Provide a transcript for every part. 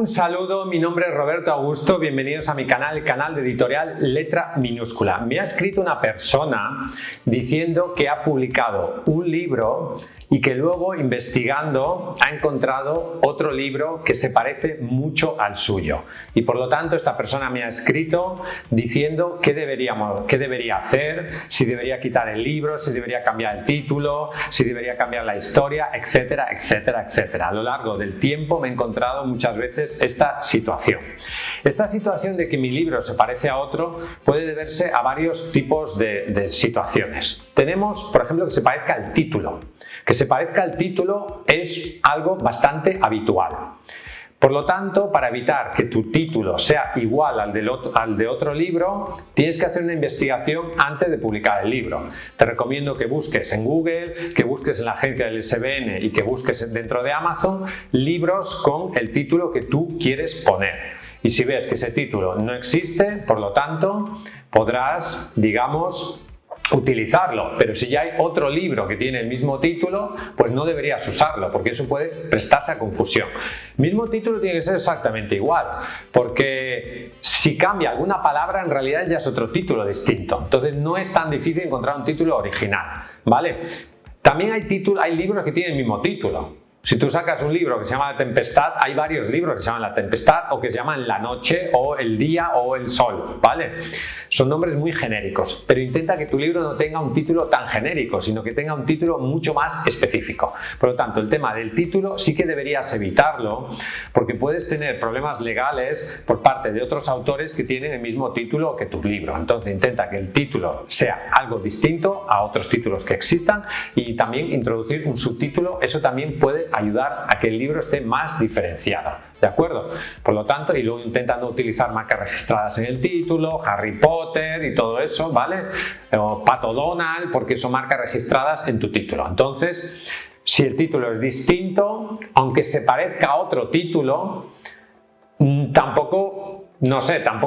Un saludo, mi nombre es Roberto Augusto, bienvenidos a mi canal, el canal de editorial Letra Minúscula. Me ha escrito una persona diciendo que ha publicado un libro y que luego investigando ha encontrado otro libro que se parece mucho al suyo. Y por lo tanto esta persona me ha escrito diciendo qué debería hacer, si debería quitar el libro, si debería cambiar el título, si debería cambiar la historia, etcétera, etcétera, etcétera. A lo largo del tiempo me he encontrado muchas veces esta situación. Esta situación de que mi libro se parece a otro puede deberse a varios tipos de situaciones. Tenemos, por ejemplo, que se parezca al título. Que se parezca al título es algo bastante habitual. Por lo tanto, para evitar que tu título sea igual al de otro libro, tienes que hacer una investigación antes de publicar el libro. Te recomiendo que busques en Google, que busques en la agencia del ISBN y que busques dentro de Amazon libros con el título que tú quieres poner. Y si ves que ese título no existe, por lo tanto, podrás, digamos, utilizarlo, pero si ya hay otro libro que tiene el mismo título, pues no deberías usarlo, porque eso puede prestarse a confusión. Mismo título tiene que ser exactamente igual, porque si cambia alguna palabra, en realidad ya es otro título distinto. Entonces no es tan difícil encontrar un título original, ¿vale? También hay libros que tienen el mismo título. Si tú sacas un libro que se llama La Tempestad, hay varios libros que se llaman La Tempestad o que se llaman La Noche o El Día o El Sol, ¿vale? Son nombres muy genéricos, pero intenta que tu libro no tenga un título tan genérico, sino que tenga un título mucho más específico. Por lo tanto, el tema del título sí que deberías evitarlo porque puedes tener problemas legales por parte de otros autores que tienen el mismo título que tu libro. Entonces, intenta que el título sea algo distinto a otros títulos que existan y también introducir un subtítulo. Eso también puede ayudar a que el libro esté más diferenciado, ¿de acuerdo? Por lo tanto, y luego intenta no utilizar marcas registradas en el título, Harry Potter y todo eso, ¿vale? O Pato Donald, porque son marcas registradas en tu título. Entonces, si el título es distinto, aunque se parezca a otro título, tampoco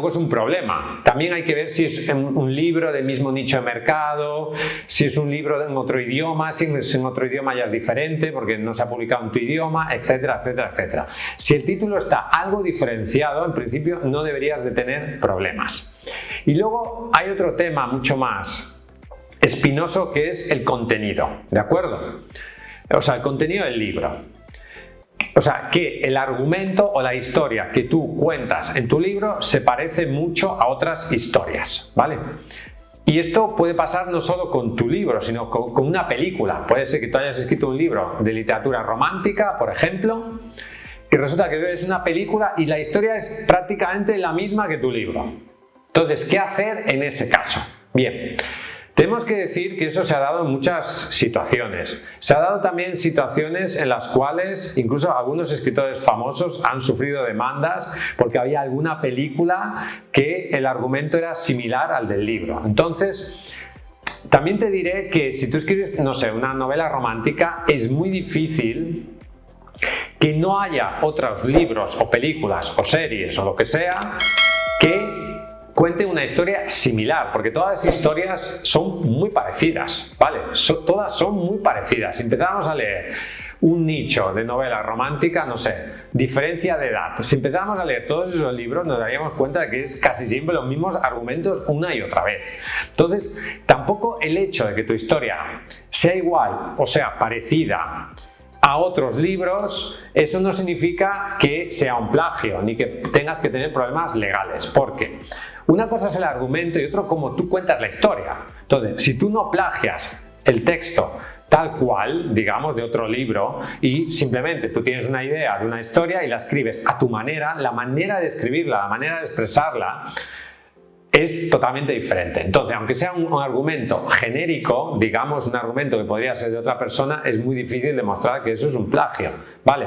es un problema. También hay que ver si es un libro del mismo nicho de mercado, si es un libro en otro idioma, si en otro idioma ya es diferente porque no se ha publicado en tu idioma, etcétera, etcétera, etcétera. Si el título está algo diferenciado, en principio no deberías de tener problemas. Y luego hay otro tema mucho más espinoso que es el contenido, ¿de acuerdo? O sea, el contenido del libro. O sea, que el argumento o la historia que tú cuentas en tu libro se parece mucho a otras historias, ¿vale? Y esto puede pasar no solo con tu libro, sino con una película. Puede ser que tú hayas escrito un libro de literatura romántica, por ejemplo, y resulta que ves una película y la historia es prácticamente la misma que tu libro. Entonces, ¿qué hacer en ese caso? Bien. Tenemos que decir que eso se ha dado en muchas situaciones. Se ha dado también situaciones en las cuales incluso algunos escritores famosos han sufrido demandas porque había alguna película que el argumento era similar al del libro. Entonces, también te diré que si tú escribes, no sé, una novela romántica, es muy difícil que no haya otros libros o películas o series o lo que sea que cuente una historia similar, porque todas las historias son muy parecidas, ¿vale? Todas son muy parecidas. Si empezamos a leer un nicho de novela romántica, no sé, diferencia de edad. Si empezamos a leer todos esos libros, nos daríamos cuenta de que es casi siempre los mismos argumentos una y otra vez. Entonces, tampoco el hecho de que tu historia sea igual o sea parecida a otros libros, eso no significa que sea un plagio, ni que tengas que tener problemas legales, porque una cosa es el argumento y otro cómo tú cuentas la historia. Entonces, si tú no plagias el texto tal cual, digamos, de otro libro y simplemente tú tienes una idea de una historia y la escribes a tu manera, la manera de escribirla, la manera de expresarla es totalmente diferente. Entonces, aunque sea un argumento genérico, digamos, un argumento que podría ser de otra persona, es muy difícil demostrar que eso es un plagio, ¿vale?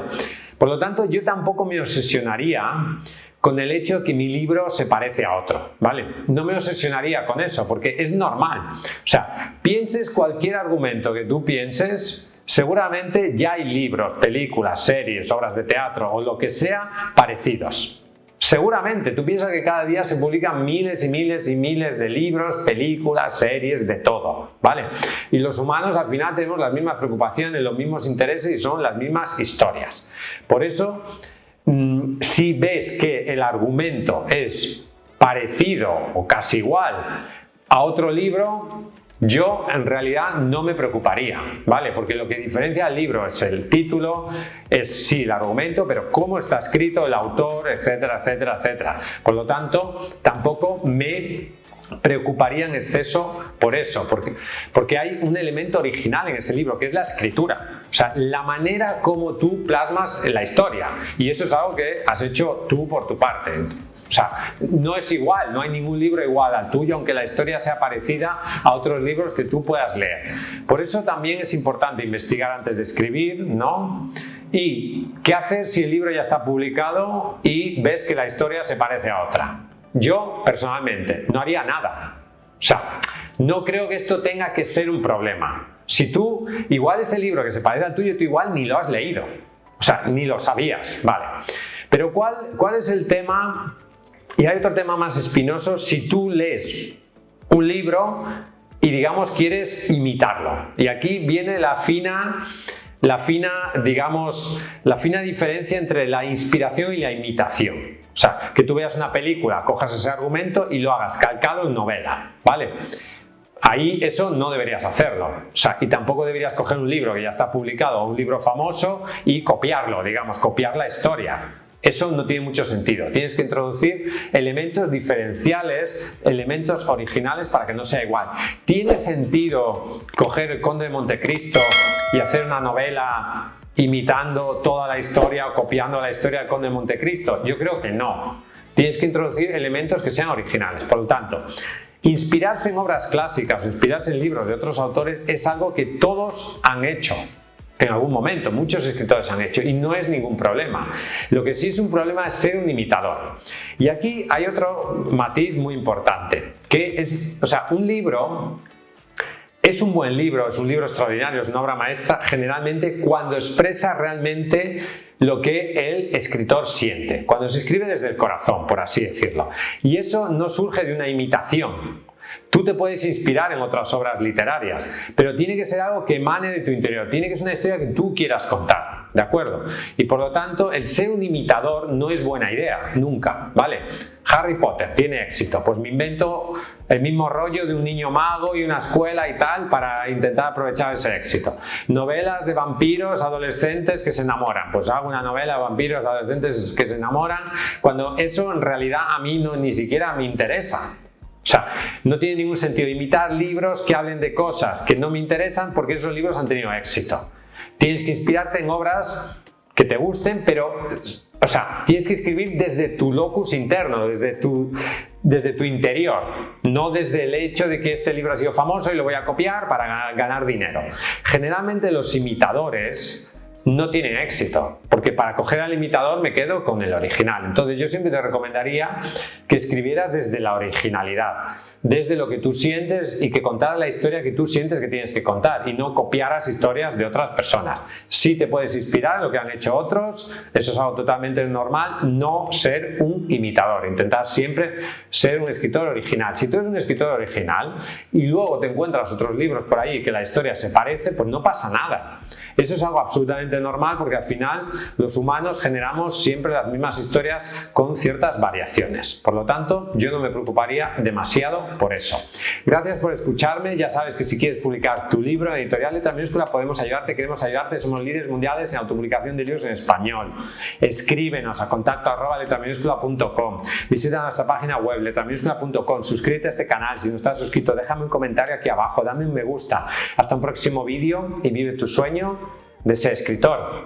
Por lo tanto, yo tampoco me obsesionaría con el hecho de que mi libro se parece a otro, ¿vale? No me obsesionaría con eso, porque es normal. O sea, pienses cualquier argumento que tú pienses, seguramente ya hay libros, películas, series, obras de teatro o lo que sea parecidos. Seguramente, tú piensas que cada día se publican miles y miles y miles de libros, películas, series, de todo, ¿vale? Y los humanos al final tenemos las mismas preocupaciones, los mismos intereses y son las mismas historias. Por eso, Si ves que el argumento es parecido o casi igual a otro libro, yo en realidad no me preocuparía, ¿vale? Porque lo que diferencia el libro es el título, es sí el argumento, pero cómo está escrito, el autor, etcétera, etcétera, etcétera. Por lo tanto, tampoco me preocuparía en exceso por eso, porque hay un elemento original en ese libro, que es la escritura. O sea, la manera como tú plasmas la historia. Y eso es algo que has hecho tú por tu parte. O sea, no es igual, no hay ningún libro igual al tuyo, aunque la historia sea parecida a otros libros que tú puedas leer. Por eso también es importante investigar antes de escribir, ¿no? Y qué hacer si el libro ya está publicado y ves que la historia se parece a otra. Yo, personalmente, no haría nada. O sea, no creo que esto tenga que ser un problema. Si tú, igual ese libro que se parece al tuyo, tú igual ni lo has leído. O sea, ni lo sabías, ¿vale? Pero ¿cuál es el tema? Y hay otro tema más espinoso, si tú lees un libro y digamos quieres imitarlo. Y aquí viene la fina diferencia entre la inspiración y la imitación. O sea, que tú veas una película, cojas ese argumento y lo hagas calcado en novela, ¿vale? Ahí eso no deberías hacerlo. O sea, y tampoco deberías coger un libro que ya está publicado o un libro famoso y copiarlo, digamos, copiar la historia. Eso no tiene mucho sentido. Tienes que introducir elementos diferenciales, elementos originales para que no sea igual. ¿Tiene sentido coger El Conde de Montecristo y hacer una novela imitando toda la historia o copiando la historia del Conde de Montecristo? Yo creo que no. Tienes que introducir elementos que sean originales. Por lo tanto, inspirarse en obras clásicas, inspirarse en libros de otros autores es algo que todos han hecho. En algún momento, muchos escritores han hecho y no es ningún problema. Lo que sí es un problema es ser un imitador. Y aquí hay otro matiz muy importante, que es, o sea, un libro es un buen libro, es un libro extraordinario, es una obra maestra, generalmente cuando expresa realmente lo que el escritor siente, cuando se escribe desde el corazón, por así decirlo. Y eso no surge de una imitación. Tú te puedes inspirar en otras obras literarias, pero tiene que ser algo que emane de tu interior, tiene que ser una historia que tú quieras contar, ¿de acuerdo? Y por lo tanto, el ser un imitador no es buena idea, nunca, ¿vale? Harry Potter tiene éxito, pues me invento el mismo rollo de un niño mago y una escuela y tal para intentar aprovechar ese éxito. Novelas de vampiros adolescentes que se enamoran, pues hago una novela de vampiros adolescentes que se enamoran, cuando eso en realidad a mí ni siquiera me interesa. O sea, no tiene ningún sentido imitar libros que hablen de cosas que no me interesan porque esos libros han tenido éxito. Tienes que inspirarte en obras que te gusten, pero, o sea, tienes que escribir desde tu locus interno, desde tu interior, no desde el hecho de que este libro ha sido famoso y lo voy a copiar para ganar dinero. Generalmente los imitadores no tienen éxito, porque para coger al imitador me quedo con el original. Entonces yo siempre te recomendaría que escribieras desde la originalidad, desde lo que tú sientes y que contaras la historia que tú sientes que tienes que contar y no copiaras historias de otras personas. Sí te puedes inspirar en lo que han hecho otros, eso es algo totalmente normal, no ser un imitador, intentar siempre ser un escritor original. Si tú eres un escritor original y luego te encuentras otros libros por ahí que la historia se parece, pues no pasa nada. Eso es algo absolutamente normal porque al final los humanos generamos siempre las mismas historias con ciertas variaciones. Por lo tanto, yo no me preocuparía demasiado por eso. Gracias por escucharme. Ya sabes que si quieres publicar tu libro en Editorial Letra Minúscula podemos ayudarte, queremos ayudarte. Somos líderes mundiales en autopublicación de libros en español. Escríbenos a contacto@letraminúscula.com. Visita nuestra página web letraminúscula.com. Suscríbete a este canal. Si no estás suscrito, déjame un comentario aquí abajo, dame un me gusta. Hasta un próximo vídeo y vive tu sueño de ser escritor.